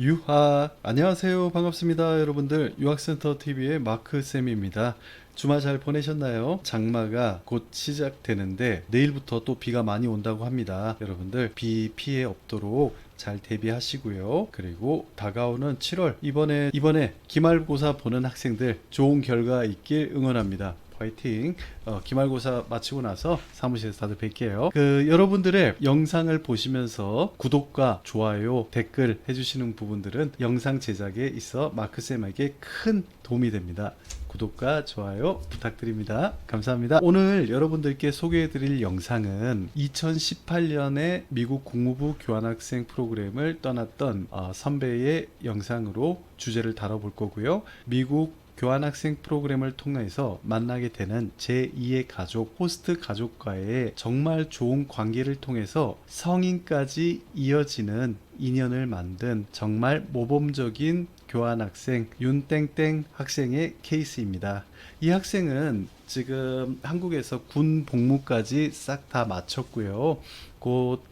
유하, 안녕하세요. 반갑습니다. 여러분들, 유학센터 TV의 마크쌤입니다. 주말 잘 보내셨나요? 장마가 곧 시작되는데 내일부터 또 비가 많이 온다고 합니다. 여러분들 비 피해 없도록 잘 대비하시고요. 그리고 다가오는 7월 이번에 기말고사 보는 학생들 좋은 결과 있길 응원합니다. 화이팅. 기말고사 마치고 나서 사무실에서 다들 뵐게요. 여러분들의 영상을 보시면서 구독과 좋아요, 댓글 해주시는 부분들은 영상 제작에 있어 마크쌤에게 큰 도움이 됩니다. 구독과 좋아요 부탁드립니다. 감사합니다. 오늘 여러분들께 소개해드릴 영상은 2018년에 미국 국무부 교환학생 프로그램을 떠났던 선배의 영상으로 주제를 다뤄볼 거고요. 미국 교환학생 프로그램을 통해서 만나게 되는 제2의 가족, 호스트 가족과의 정말 좋은 관계를 통해서 성인까지 이어지는 인연을 만든 정말 모범적인 교환학생 윤땡땡 학생의 케이스입니다. 이 학생은 지금 한국에서 군 복무까지 싹 다 마쳤고요. 곧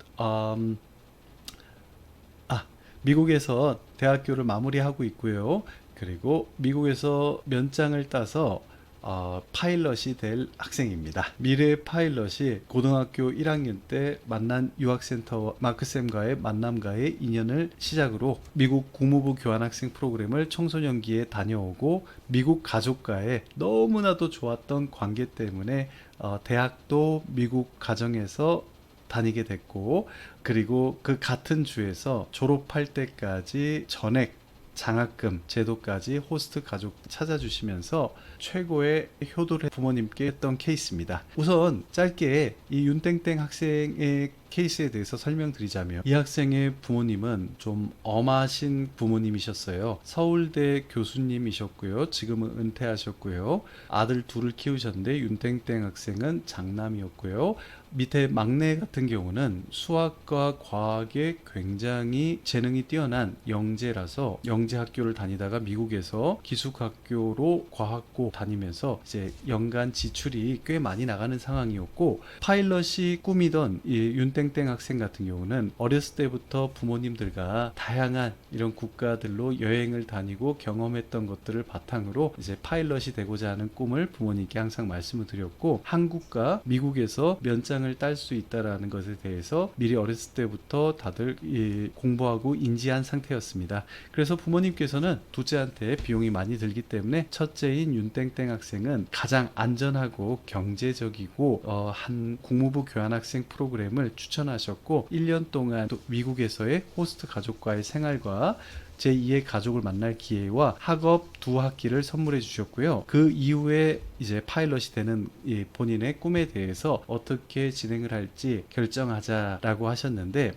미국에서 대학교를 마무리하고 있고요. 그리고 미국에서 면장을 따서 파일럿이 될 학생입니다. 미래 파일럿이 고등학교 1학년 때 만난 유학센터 마크쌤과의 만남과의 인연을 시작으로 미국 국무부 교환학생 프로그램을 청소년기에 다녀오고 미국 가족과의 너무나도 좋았던 관계 때문에 대학도 미국 가정에서 다니게 됐고, 그리고 그 같은 주에서 졸업할 때까지 전액 장학금 제도까지 호스트 가족 찾아주시면서 최고의 효도를 부모님께 했던 케이스입니다. 우선 짧게 이 윤땡땡 학생의 케이스에 대해서 설명드리자면, 이 학생의 부모님은 좀 엄하신 부모님이셨어요. 서울대 교수님이셨고요. 지금은 은퇴하셨고요. 아들 둘을 키우셨는데 윤땡땡 학생은 장남이었고요. 밑에 막내 같은 경우는 수학과 과학에 굉장히 재능이 뛰어난 영재라서 영재 학교를 다니다가 미국에서 기숙학교로 과학고 다니면서 이제 연간 지출이 꽤 많이 나가는 상황이었고, 파일럿이 꿈이던 이 윤땡땡 학생 같은 경우는 어렸을 때부터 부모님들과 다양한 이런 국가들로 여행을 다니고 경험했던 것들을 바탕으로 이제 파일럿이 되고자 하는 꿈을 부모님께 항상 말씀을 드렸고, 한국과 미국에서 면장을 딸 수 있다라는 것에 대해서 미리 어렸을 때부터 다들 공부하고 인지한 상태였습니다. 그래서 부모님께서는 둘째한테 비용이 많이 들기 때문에 첫째인 윤땡땡 학생은 가장 안전하고 경제적이고 한 국무부 교환학생 프로그램을 추천하셨고, 1년 동안 미국에서의 호스트 가족과의 생활과 제2의 가족을 만날 기회와 학업 2학기를 선물해 주셨고요. 그 이후에 이제 파일럿이 되는 이 본인의 꿈에 대해서 어떻게 진행을 할지 결정하자라고 하셨는데,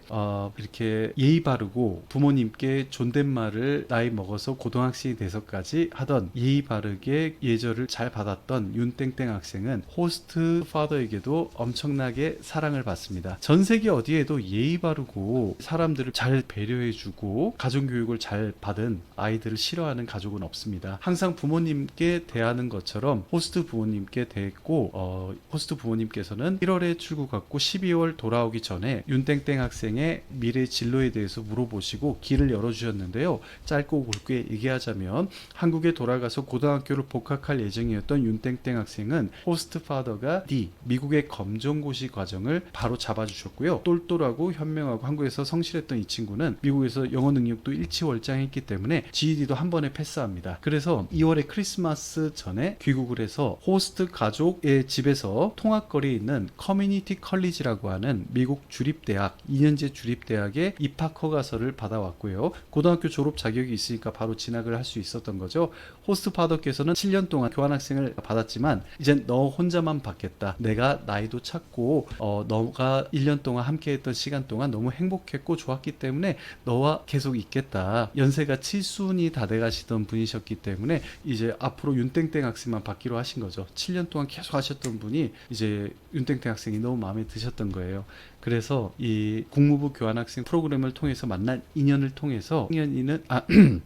이렇게 예의 바르고 부모님께 존댓말을 나이 먹어서 고등학생이 돼서까지 하던 예의 바르게 예절을 잘 받았던 윤땡땡 학생은 호스트 파더에게도 엄청나게 사랑을 받습니다. 전 세계 어디에도 예의 바르고 사람들을 잘 배려해주고 가정교육을 잘 받은 아이들을 싫어하는 가족은 없습니다. 항상 부모님께 대하는 것처럼 호스트 부모님께 대했고, 호스트 부모님께서는 1월에 출국했고 12월 돌아오기 전에 윤땡땡 학생의 미래 진로에 대해서 물어보시고 길을 열어주셨는데요. 짧고 굵게 얘기하자면, 한국에 돌아가서 고등학교를 복학할 예정이었던 윤땡땡 학생은 호스트 파더가 미국의 검정고시 과정을 바로 잡아주셨고요. 똘똘하고 현명하고 한국에서 성실했던 이 친구는 미국에서 영어 능력도 일치월장했기 때문에 GED도 한 번에 패스합니다. 그래서 2월에 크리스마스 전에 귀국을 해서 호스트 가족의 집에서 통학거리에 있는 커뮤니티 컬리지라고 하는 미국 주립대학 2년제 주립대학에 입학 허가서를 받아왔고요. 고등학교 졸업 자격이 있으니까 바로 진학을 할 수 있었던 거죠. 호스트 파더께서는 7년 동안 교환학생을 받았지만 이젠 너 혼자만 받겠다. 내가 나이도 찼고 너가 1년 동안 함께했던 시간 동안 너무 행복했고 좋았기 때문에 너와 계속 있겠다. 연세가 7순이 다 돼가시던 분이셨기 때문에 이제 앞으로 윤땡땡 학생만 받기로 하신 거죠. 7년 동안 계속 하셨던 분이 이제 윤땡땡 학생이 너무 마음에 드셨던 거예요. 그래서 이 국무부 교환학생 프로그램을 통해서 만난 인연을 통해서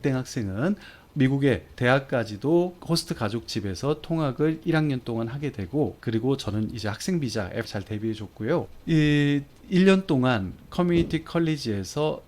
땡 학생은 미국의 대학까지도 호스트 가족 집에서 통학을 1학년 동안 하게 되고, 그리고 저는 이제 학생 비자 앱 잘 대비해 줬고요. 이 1년 동안 커뮤니티 컬리지에서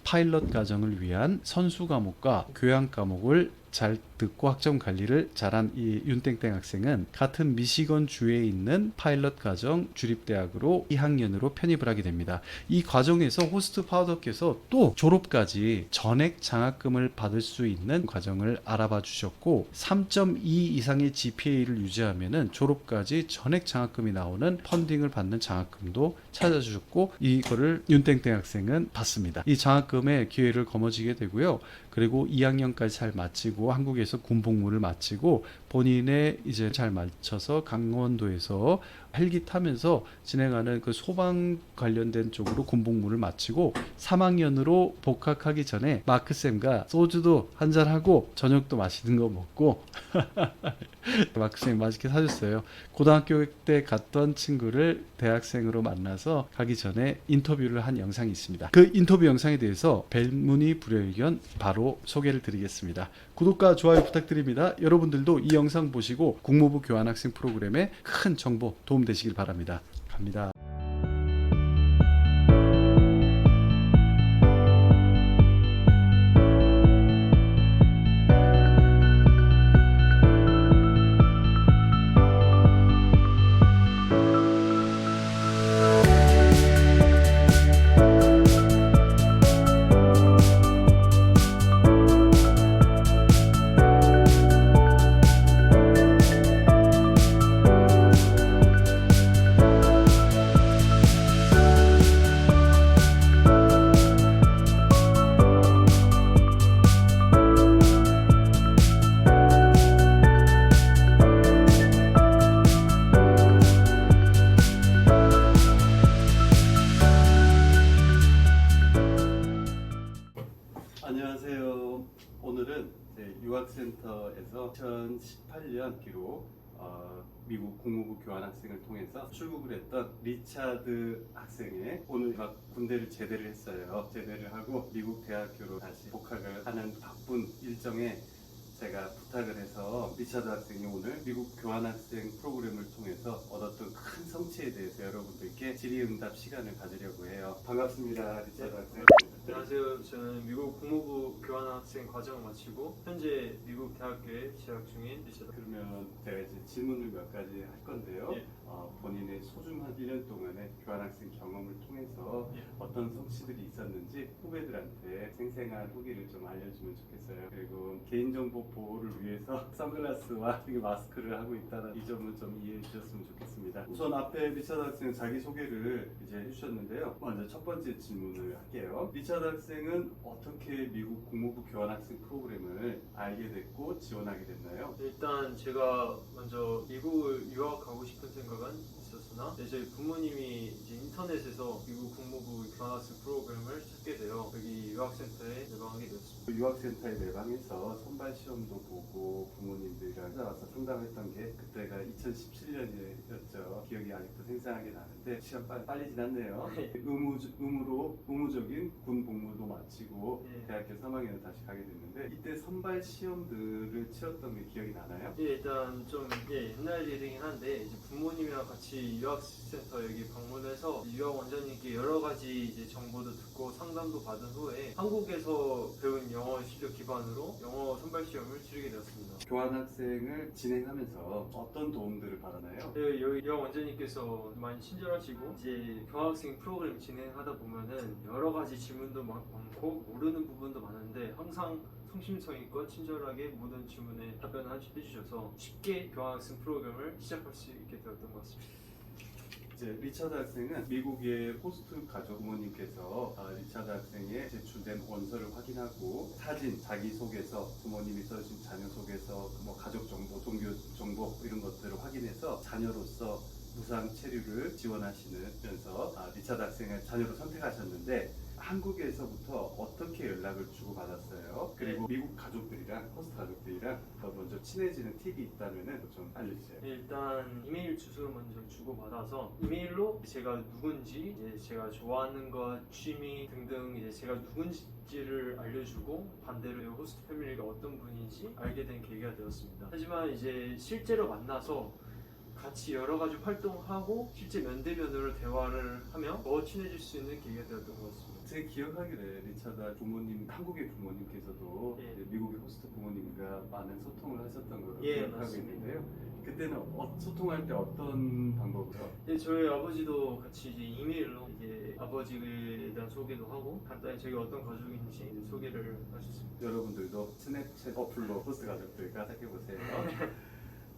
파일럿 과정을 위한 선수 과목과 교양 과목을 잘 듣고 학점 관리를 잘한 이 윤땡땡 학생은 같은 미시건 주에 있는 파일럿 과정 주립대학으로 2학년으로 편입을 하게 됩니다. 이 과정에서 호스트 파우더께서 또 졸업까지 전액 장학금을 받을 수 있는 과정을 알아봐 주셨고 3.2 이상의 GPA를 유지하면은 졸업까지 전액 장학금이 나오는 펀딩을 받는 장학금도 찾아주셨고 이거를 윤땡땡 학생은 받습니다. 이 장학금의 기회를 거머쥐게 되고요. 그리고 2학년까지 잘 마치고 한국에서 군복무를 마치고 본인의 이제 잘 맞춰서 강원도에서 헬기 타면서 진행하는 그 소방 관련된 쪽으로 군복무를 마치고 3학년으로 복학하기 전에 마크쌤과 소주도 한잔하고 저녁도 맛있는 거 먹고 마크쌤 맛있게 사줬어요. 고등학교 때 갔던 친구를 대학생으로 만나서 가기 전에 인터뷰를 한 영상이 있습니다. 그 인터뷰 영상에 대해서 벨문의 불여의견 바로 소개를 드리겠습니다. 구독과 좋아요 부탁드립니다. 여러분들도 이 영상 보시고 국무부 교환학생 프로그램에 큰 정보 도움되시길 바랍니다. 갑니다. 안녕하세요. 오늘은 유학센터에서 2018년 기로 미국 국무부 교환학생을 통해서 출국을 했던 리차드 학생의 오늘 막 군대를 제대를 했어요. 제대를 하고 미국 대학교로 다시 복학을 하는 바쁜 일정에 제가 부탁을 해서 리차드 학생이 오늘 미국 교환학생 프로그램을 통해서 얻었던 큰 성취에 대해서 여러분들께 질의응답 시간을 가지려고 해요. 반갑습니다, 리차드 학생. 안녕하세요. 저는 미국 국무부 교환학생 과정을 마치고 현재 미국 대학교에 재학 중인 리차드. 그러면 제가 이제 질문을 몇 가지 할 건데요. 예. 본인의 소중한 1년 동안의 교환학생 경험을 통해서 예. 어떤 성취들이 있었는지 후배들한테 생생한 후기를 좀 알려주면 좋겠어요. 그리고 개인정보 보호를 위해서 선글라스와 마스크를 하고 있다는 이 점은 좀 이해해 주셨으면 좋겠습니다. 우선 앞에 리차드 학생 자기소개를 이제 해주셨는데요. 먼저 첫 번째 질문을 할게요. 리차드 학생은 어떻게 미국 국무부 교환학생 프로그램을 알게 됐고 지원하게 됐나요? 일단 제가 먼저 미국을 유학가고 싶은 생각은 있었으나 저희 부모님이 이제 인터넷에서 미국 국무부 교환학생 프로그램을 찾게 되어 여기 유학센터에 내방하게 되었습니다. 유학센터에 내방해서 선발 시험도 보고 부모님들이랑 찾아와서 상담했던 게 그때가 2017년이었죠. 기억이 아직도 생생하게 나는데 시간 빨리 지났네요. 의무적인 군 복무도 마치고 네. 대학교 3학년을 다시 가게 됐는데 이때 선발 시험들을 치렀던 게 기억이 나나요? 예, 일단 좀 옛날 일이긴 한데 이제 부모님이랑 같이 유학센터 여기 방문해서 유학 원장님께 여러 가지 이제 정보도 듣고 상담도 받은 후에 한국에서 배운 영어 실력 기반으로 영어 선발 시험을 치르게 되었습니다. 교환학생을 진행하면서 어떤 도움들을 받았나요? 여기 유학 원장님께서 많이 친절하시고 이제 교환학생 프로그램 진행하다 보면은 여러 가지 질문도 많고 모르는 부분도 많은데 항상 성심성의껏 친절하게 모든 질문에 답변을 해주셔서 쉽게 교환학생 프로그램을 시작할 수 있게 되었던 것 같습니다. 이제 리차드 학생은 미국의 호스트 가족 부모님께서 리차드 학생의 제출된 원서를 확인하고 사진, 자기소개서, 부모님이 써주신 자녀소개서, 뭐 가족 정보, 종교 정보 이런 것들을 확인해서 자녀로서 무상 체류를 지원하시면서 리차드 학생을 자녀로 선택하셨는데 한국에서부터 어떻게 연락을 주고받았어요? 그리고 미국 가족들이랑 호스트 가족들이랑 더 먼저 친해지는 팁이 있다면 좀 알려주세요. 일단 이메일 주소를 먼저 주고받아서 이메일로 제가 누군지, 이제 제가 좋아하는 것, 취미 등등 이제 제가 누군지를 알려주고 반대로 이 호스트 패밀리가 어떤 분인지 알게 된 계기가 되었습니다. 하지만 이제 실제로 만나서 같이 여러 가지 활동하고 실제 면대면으로 대화를 하며 더 친해질 수 있는 계기가 되었던 것 같습니다. 제 기억하기를 리차드 부모님, 한국의 부모님께서도 예. 이제 미국의 호스트 부모님과 많은 소통을 하셨던 걸로 예, 기억하고 맞습니다. 있는데요. 그때는 소통할 때 어떤 방법으로? 저희 아버지도 같이 이제 이메일로 이제 아버지에 대한 소개도 하고 간단히 저희가 어떤 가족인지 이제 소개를 하셨습니다. 여러분들도 스냅챗 어플로 호스트 가족들과 시작해보세요.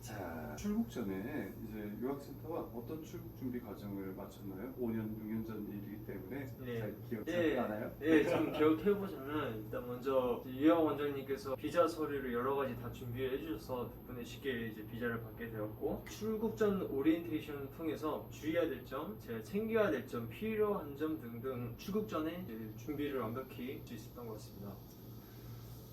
자, 출국 전에 이제 유학센터와 어떤 출국 준비 과정을 마쳤나요? 5년, 6년 전 일이기 때문에 네. 잘 기억 예, 나나요? 좀 기억해보자면 일단 먼저 유학 원장님께서 비자 서류를 여러 가지 다 준비해 주셔서 덕분에 쉽게 이제 비자를 받게 되었고 출국 전 오리엔테이션을 통해서 주의해야 될 점, 제가 챙겨야 될 점, 필요한 점 등등 출국 전에 이제 준비를 완벽히 할 수 있었던 것 같습니다.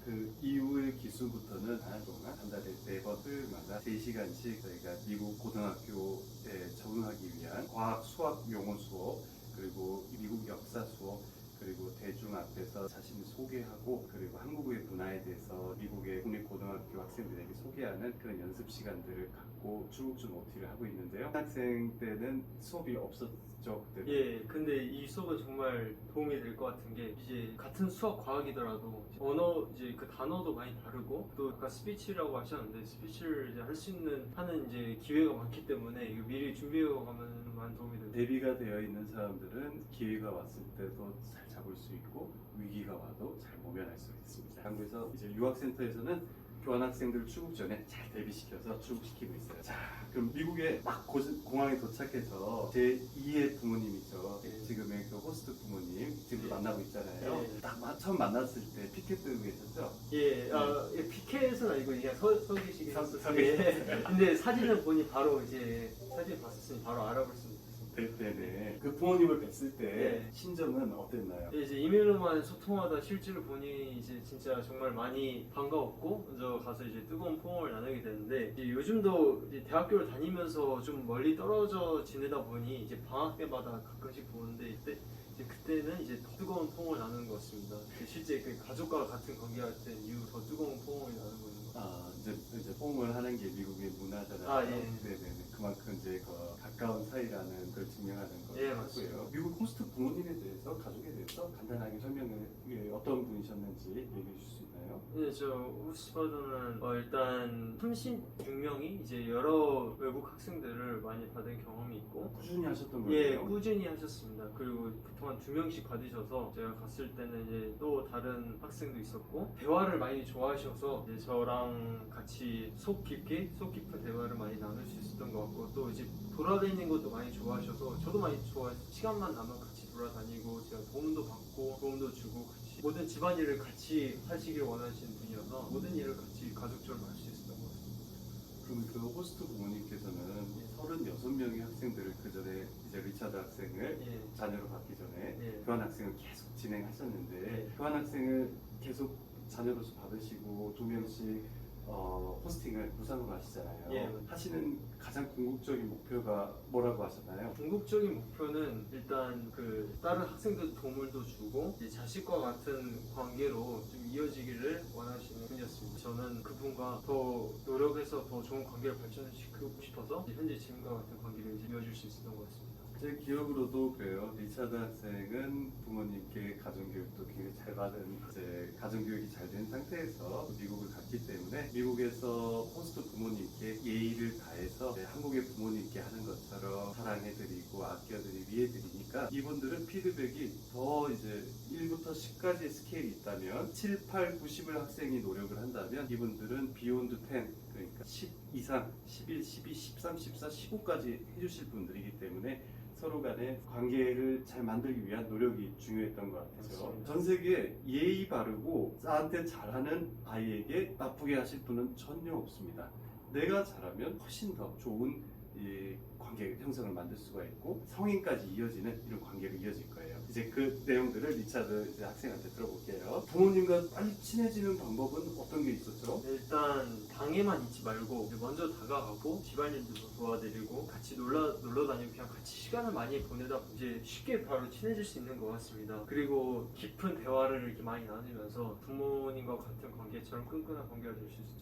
그 이후의 기수부터는 한 동안 한 달에 4번 토요일마다 3시간씩 저희가 미국 고등학교에 적응하기 위한 과학, 수학 용어 수업, 그리고 미국 역사 수업, 그리고 대중 앞에서 자신을 소개하고 그리고 한국의 문화에 대해서 미국의 국립고등학교 학생들에게 소개하는 그런 연습 시간들을 갖고 출국 전 OT를 하고 있는데요. 학생 때는 수업이 없었죠. 그때. 예, 근데 이 수업은 정말 도움이 될 것 같은 게 이제 같은 수학 과학이더라도 언어 이제 그 단어도 많이 다르고 또 아까 스피치라고 하셨는데 스피치를 이제 할 수 있는 하는 이제 기회가 많기 때문에 이거 미리 준비해 가면 많은 도움이 됩니다. 대비가 되어 있는 사람들은 기회가 왔을 때도 잘 잡을 수 있고 위기가 와도 잘 모면할 수 있습니다. 한국에서 이제 유학센터에서는 교환학생들 출국 전에 잘 대비시켜서 출국시키고 있어요. 자, 그럼 미국에 막 공항에 도착해서 제 2의 부모님이죠. 네. 지금의 그 호스트 부모님 지금 네. 만나고 있잖아요. 네. 딱 처음 만났을 때 피켓 들고 계셨죠? 예, 피켓은 아니고 그냥 서 계시긴 서 했었어요. 계셨어요. 예. 근데 사진을 보니 바로 이제 사진 봤었으니 바로 알아볼 수 있습니다. 네네. 그 부모님을 뵀을 때 네. 심정은 어땠나요? 이제 이메일로만 소통하다 실제로 보니 이제 진짜 정말 많이 반가웠고 먼저 가서 이제 뜨거운 포옹을 나누게 되는데 이제 요즘도 이제 대학교를 다니면서 좀 멀리 떨어져 지내다 보니 이제 방학 때마다 가끔씩 보는데 이제 그때는 이제 더 뜨거운 포옹을 나누는 것 같습니다. 실제 그 가족과 같은 관계할 때 이후 더 뜨거운 포옹을 나누고 있는 것 같습니다. 아, 이제 포옹을 하는 게 미국의 문화잖아요. 아, 예. 네네네. 그만큼 이제 가까운 사이라는 걸 증명하는 예, 거고요. 맞습니다. 미국 호스트 부모님에 대해서, 가족에 대해서 간단하게 설명을 어떤 분이셨는지 얘기해 주실 수 있나요? 네, 저 호스트파더는 일단 36명이 이제 여러 외국 학생들을 많이 받은 경험이 있고 꾸준히 하셨던 예, 거예요? 꾸준히 하셨습니다. 그리고 보통 한 2명씩 받으셔서 제가 갔을 때는 이제 또 다른 학생도 있었고 대화를 많이 좋아하셔서 이제 저랑 같이 속 깊은 대화를 많이 나눌 수 있었던 것 같고 또 이제 돌아다니는 것도 많이 좋아하셔서 저도 많이 좋아해서 시간만 나면 같이 돌아다니고 제가 도움도 받고 도움도 주고 같이 모든 집안일을 같이 하시길 원하시는 분이어서 모든 일을 같이 가족처럼 할 수 있었던 것 같습니다. 그럼 그 호스트 부모님께서는 36명의 학생들을 그 전에 이제 리차드 학생을 예. 자녀로 받기 전에 예. 교환학생을 계속 진행하셨는데 네. 교환학생을 계속 자녀로서 받으시고 2명씩 호스팅을 무상으로 하시잖아요. 예. 하시는 가장 궁극적인 목표가 뭐라고 하셨나요? 궁극적인 목표는 일단 그 다른 학생들 도움을도 주고 이제 자식과 같은 관계로 좀 이어지기를 원하시는 분이었습니다. 저는 그분과 더 노력해서 더 좋은 관계를 발전시키고 싶어서 이제 현재 지금과 같은 관계를 이제 이어줄 수 있었던 것 같습니다. 제 기억으로도 그래요. 리차드 학생은 부모님께 가정교육도 굉장히 잘 받은 이제 가정교육이 잘 된 상태에서 미국을 갔기 때문에 미국에서 호스트 부모님께 예의를 다해서 이제 한국의 부모님께 하는 것처럼 사랑해드리고 아껴드리고 위해드리니까 이분들은 피드백이 더 이제 1부터 10까지의 스케일이 있다면 7, 8, 90을 학생이 노력을 한다면 이분들은 비욘드 10 그러니까 10 이상 11, 12, 13, 14, 15까지 해주실 분들이기 때문에 서로 간의 관계를 잘 만들기 위한 노력이 중요했던 것 같아요. 맞습니다. 전 세계에 예의 바르고 나한테 잘하는 아이에게 나쁘게 하실 분은 전혀 없습니다. 내가 잘하면 훨씬 더 좋은 이 관계 형성을 만들 수가 있고 성인까지 이어지는 이런 관계로 이어질 거예요. 이제 그 내용들을 리차드 이제 학생한테 들어볼게요. 부모님과 빨리 친해지는 방법은 어떤 게 있었죠? 일단 방에만 있지 말고 이제 먼저 다가가고 집안일도 도와드리고 같이 놀러 다니고 그냥 같이 시간을 많이 보내다 이제 쉽게 바로 친해질 수 있는 것 같습니다. 그리고 깊은 대화를 이렇게 많이 나누면서 부모님과 같은 관계처럼 끈끈한 관계가 될 수 있죠.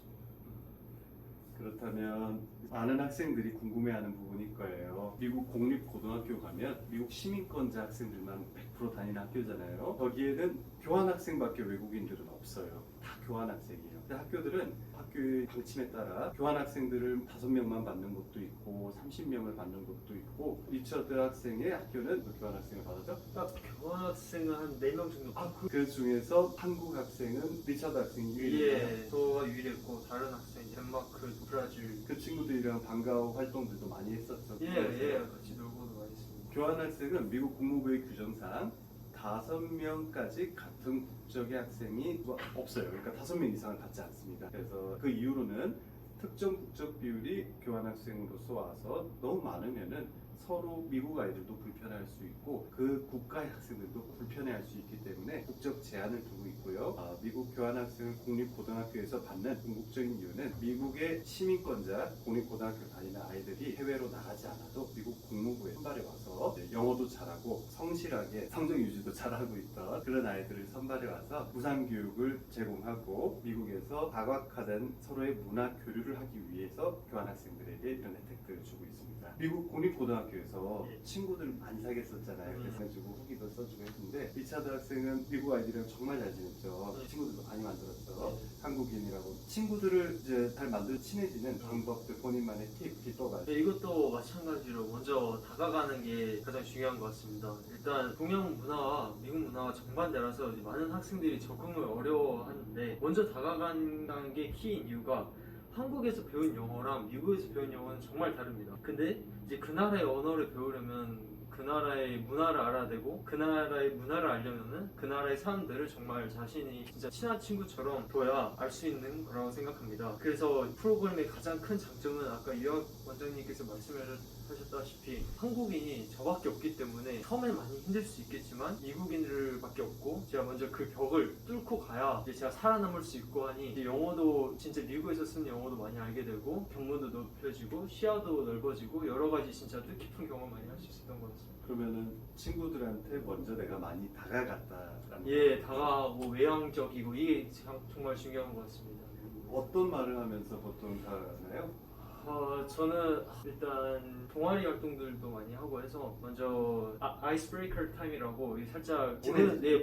그렇다면 많은 학생들이 궁금해하는 부분일 거예요. 미국 공립고등학교 가면 미국 시민권자 학생들만 100% 다니는 학교잖아요. 거기에는 교환학생밖에 외국인들은 없어요. 다 교환학생이에요. 근데 학교들은 학교의 방침에 따라 교환학생들을 5명만 받는 곳도 있고 30명을 받는 곳도 있고 리처드 학생의 학교는 그 교환학생을 받았죠. 교환학생은 한 4명 정도. 그 중에서 한국 학생은 리처드 학생이 유일해요. 예, 저가 유일했고 다른 학생 덴마크, 브라질. 그 친구들이랑 방과후 활동들도 많이 했었죠. 예, 같이 놀고도 많이 했습니다. 교환학생은 미국 국무부의 규정상 5명까지 같은 국적의 학생이 없어요. 그러니까 5명 이상을 받지 않습니다. 그래서 그 이후로는 특정 국적 비율이 교환학생으로서 와서 너무 많으면은 서로 미국 아이들도 불편해할 수 있고 그 국가의 학생들도 불편해할 수 있기 때문에 국적 제한을 두고 있고요. 미국 교환학생을 공립고등학교에서 받는 궁극적인 이유는 미국의 시민권자 공립고등학교 다니는 아이들이 해외로 나가지 않아도 미국 국무부에 선발해 와서 영어도 잘하고 성실하게 성적 유지도 잘하고 있던 그런 아이들을 선발해 와서 무상 교육을 제공하고 미국에서 다각화된 서로의 문화 교류를 하기 위해서 교환학생들에게 이런 혜택들을 주고 있습니다. 미국 공립고등학교에서 친구들 많이 사귀었었잖아요. 그래서 가지고 후기도 써주고 했는데 리차드 학생은 미국 아이들이랑 정말 잘 지냈죠. 친구들도 많이 만들었죠. 한국인이라고 친구들을 이제 잘 만들어 친해지는 방법들 본인만의 팁이 또 가지고 네, 이것도 마찬가지로 먼저 다가가는 게 가장 중요한 것 같습니다. 일단 동양 문화와 미국 문화와 정반대라서 이제 많은 학생들이 적응을 어려워하는데 먼저 다가간다는 게 키인 이유가 한국에서 배운 영어랑 미국에서 배운 영어는 정말 다릅니다. 근데 이제 그 나라의 언어를 배우려면 그 나라의 문화를 알아야 되고 그 나라의 문화를 알려면은 그 나라의 사람들을 정말 자신이 진짜 친한 친구처럼 둬야 알 수 있는 거라고 생각합니다. 그래서 프로그램의 가장 큰 장점은 아까 유학 원장님께서 말씀하셨다시피 한국인이 저밖에 없기 때문에 처음엔 많이 힘들 수 있겠지만 미국인들밖에 없고 제가 먼저 그 벽을 뚫고 가야 이제 제가 살아남을 수 있고 하니 이제 영어도 진짜 미국에서 쓰는 영어도 많이 알게 되고 견문도 높여지고 시야도 넓어지고 여러 가지 진짜 뜻깊은 경험 많이 할 수 있었던 것 같습니다. 그러면은 친구들한테 먼저 내가 많이 다가갔다라는 예, 다가가고 외향적이고 이게 정말 중요한 것 같습니다. 어떤 말을 하면서 보통 다가가나요? 저는 일단 동아리 활동들도 많이 하고 해서 먼저 아이스 브레이커 타임이라고 살짝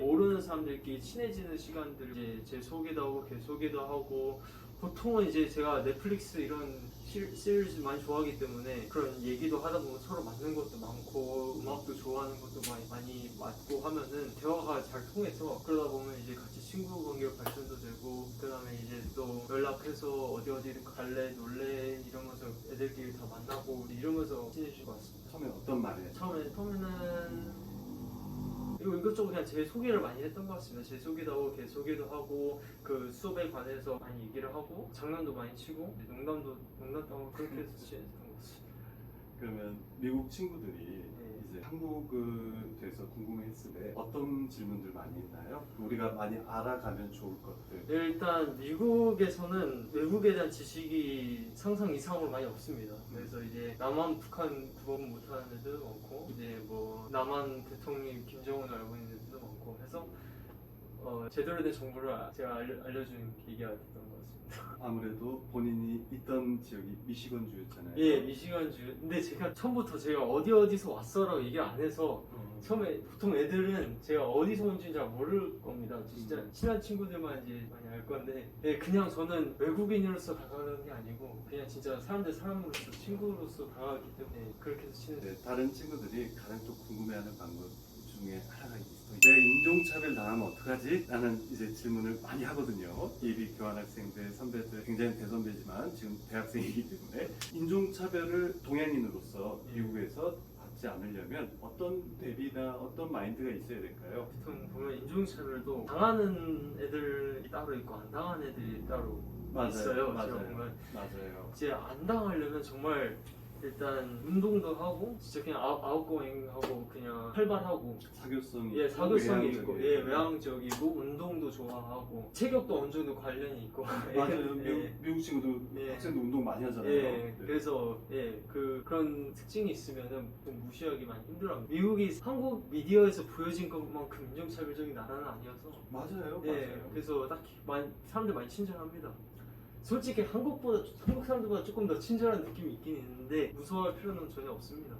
모르는 사람들끼리 친해지는 시간들 이제 제 소개도 하고 걔 소개도 하고 보통은 이제 제가 넷플릭스 이런 시리즈 많이 좋아하기 때문에 그런 얘기도 하다 보면 서로 맞는 것도 많고 음악도 좋아하는 것도 많이 맞고 하면은 대화가 잘 통해서 그러다 보면 이제 같이 친구 관계가 발전도 되고 그 다음에 이제 또 연락해서 어디 갈래 놀래 이러면서 애들끼리 다 만나고 이러면서 친해질 것 같습니다. 처음에 어떤 말을 했어요? 처음에는 이것저것 그냥 제 소개를 많이 했던 것 같습니다. 제 소개도 하고 걔 소개도 하고 그 수업에 관해서 많이 얘기를 하고 장난도 많이 치고 농담도 하고 그렇게 해서 친했던 것 같습니다. 그러면 미국 친구들이 이제 한국에 대해서 궁금해했을 때 어떤 질문들 많이 했나요? 우리가 많이 알아가면 좋을 것들. 일단 미국에서는 외국에 대한 지식이 상상 이상으로 많이 없습니다. 그래서 이제 남한 북한 구분 못하는 애들도 많고 이제 뭐 남한 대통령 김정은을 알고 있는 애들도 많고 해서 제대로 된 정보를 제가 알려주는 계기가 됐던 것 같습니다. 아무래도 본인이 있던 지역이 미시건주였잖아요. 예, 미시간주. 근데 제가 처음부터 제가 어디서 왔어라고 얘기를 안 해서 처음에 보통 애들은 제가 어디서 온지는 잘 모를 겁니다. 진짜 친한 친구들만 이제 많이 알 건데 그냥 저는 외국인으로서 다가가는 게 아니고 그냥 진짜 사람으로서 친구로서 다가가기 때문에 그렇게 해서 친해졌어요. 네, 다른 친구들이 가장 또 궁금해하는 방법 중에 하나가 있어요. 내 인종차별 당하면 어떡하지? 라는 이제 질문을 많이 하거든요. 예비 교환학생들, 선배들, 굉장히 대선배지만 지금 대학생이기 때문에 인종차별을 동양인으로서 미국에서 받지 않으려면 어떤 대비나 어떤 마인드가 있어야 될까요? 보통 보면 인종차별도 당하는 애들이 따로 있고 안 당하는 애들이 따로 있어요. 제가 보면 맞아요. 이제 안 당하려면 정말 일단 운동도 하고 진짜 그냥 아웃고잉하고 그냥 활발하고 사교성이 사교성이 있고 외향적이고 운동도 좋아하고 체격도 어느 정도 관련이 있고 맞아요. 미국 친구도 학생도 운동 많이 하잖아요. 네. 그래서 그런 특징이 있으면은 좀 무시하기 많이 힘들어요. 미국이 한국 미디어에서 보여진 것만큼 인종차별적인 나라는 아니어서 맞아요. 그래서 딱히 사람들 많이 친절합니다. 솔직히 한국 사람들보다 조금 더 친절한 느낌이 있긴 있는데 무서워할 필요는 전혀 없습니다.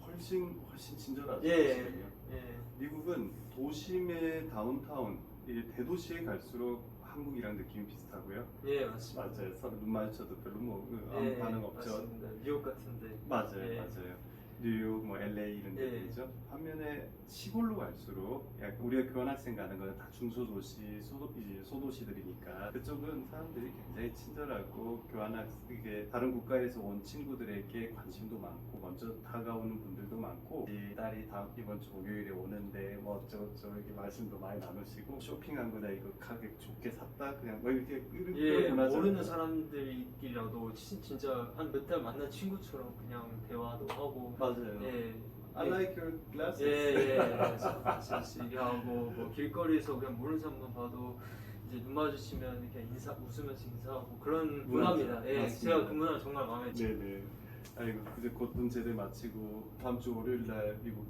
훨씬 친절하죠. 예, 사실은요. 예, 미국은 도심의 다운타운, 이제 대도시에 갈수록 한국이랑 느낌이 비슷하고요. 예, 맞습니다. 맞아요. 서로 눈 마주쳐도 별로 아무 예, 반응 없죠. 맞습니다. 뉴욕 같은데. 맞아요, 예. 맞아요. 뉴욕, 뭐 LA 이런 예. 데죠. 반면에 시골로 갈수록 약간 우리가 교환학생 가는 거는 다 중소도시, 이제 소도시들이니까 그쪽은 사람들이 굉장히 친절하고 이게 다른 국가에서 온 친구들에게 관심도 많고 먼저 다가오는 분들도 많고 이 딸이 이번 주 목요일에 오는데 뭐 어쩌고저쩌고 이렇게 말씀도 많이 나누시고 쇼핑한 거다 이거 가격 좋게 샀다 그냥 뭐 이렇게 예, 그런 문화잖아요. 모르는 사람들끼리라도 진짜 한 몇 달 만난 친구처럼 그냥 대화도 하고. 맞아요. 예. I like your glasses. 예, 그래서 얘기하고 뭐 길거리에서 그냥 모르는 사람만 봐도 이제 눈 마주치면 이렇게 웃으면서 인사하고 그런 문화입니다. 예, 맞습니다. 제가 그 문화 정말 마음에 들어요. 네네. 아이고 이제 곧 제대 마치고 다음 주 월요일 날 미국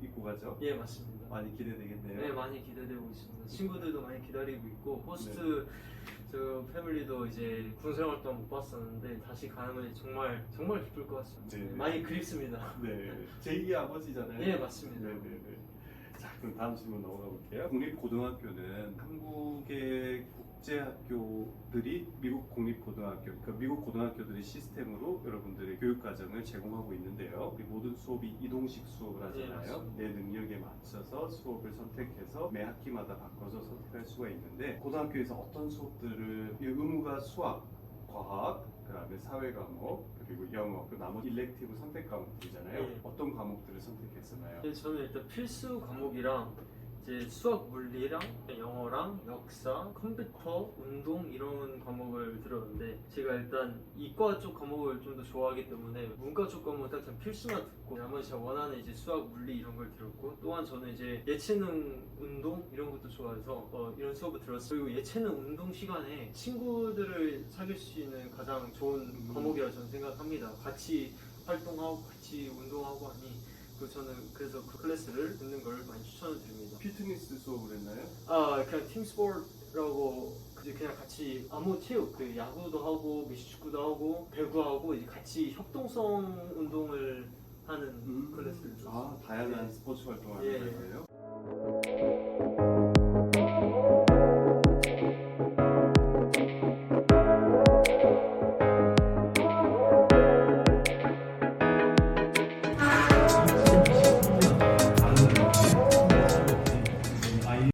입고 가죠. 예, 맞습니다. 많이 기대되겠네요. 네, 많이 기대되고 있습니다. 친구들도 많이 기다리고 있고 호스트 저 패밀리도 이제 군생활 동안 못 봤었는데 다시 가면 정말 기쁠 것 같습니다. 네. 많이 그립습니다. 네. 제2의 아버지잖아요. 예, 맞습니다. 네네네. 자, 그럼 다음 질문 넘어가 볼게요. 국립고등학교는 한국의 국제학교들이 미국 공립고등학교, 그러니까 미국 고등학교들의 시스템으로 여러분들의 교육과정을 제공하고 있는데요. 이 모든 수업이 이동식 수업을 하잖아요. 맞습니다. 내 능력에 맞춰서 수업을 선택해서 매 학기마다 바꿔서 선택할 수가 있는데 고등학교에서 어떤 수업들을 이 의무가 수학, 과학, 그다음에 사회 과목, 그리고 영어, 그 나머지 일렉티브 선택 과목들이잖아요. 네. 어떤 과목들을 선택했었나요? 예, 저는 일단 필수 과목이랑 이제 수학, 물리랑 영어랑 역사, 컴퓨터, 운동 이런 과목을 들었는데 제가 일단 이과 쪽 과목을 좀 더 좋아하기 때문에 문과 쪽 과목은 딱 그냥 필수만 듣고 나머지 제가 원하는 이제 수학, 물리 이런 걸 들었고 또한 저는 이제 예체능, 운동 이런 것도 좋아해서 이런 수업을 들었어요. 그리고 예체능, 운동 시간에 친구들을 사귈 수 있는 가장 좋은 과목이라 저는 생각합니다. 같이 활동하고 같이 운동하고 하니 저는 그래서 그 클래스를 듣는 걸 많이 추천을 드립니다. 피트니스 수업을 했나요? 그냥 팀 스포츠라고 그냥 같이 아무 체육, 그 야구도 하고 미식축구도 하고 배구하고 이제 같이 협동성 운동을 하는 클래스를 줬어요. 다양한 예. 스포츠 활동을 예. 하는 거예요?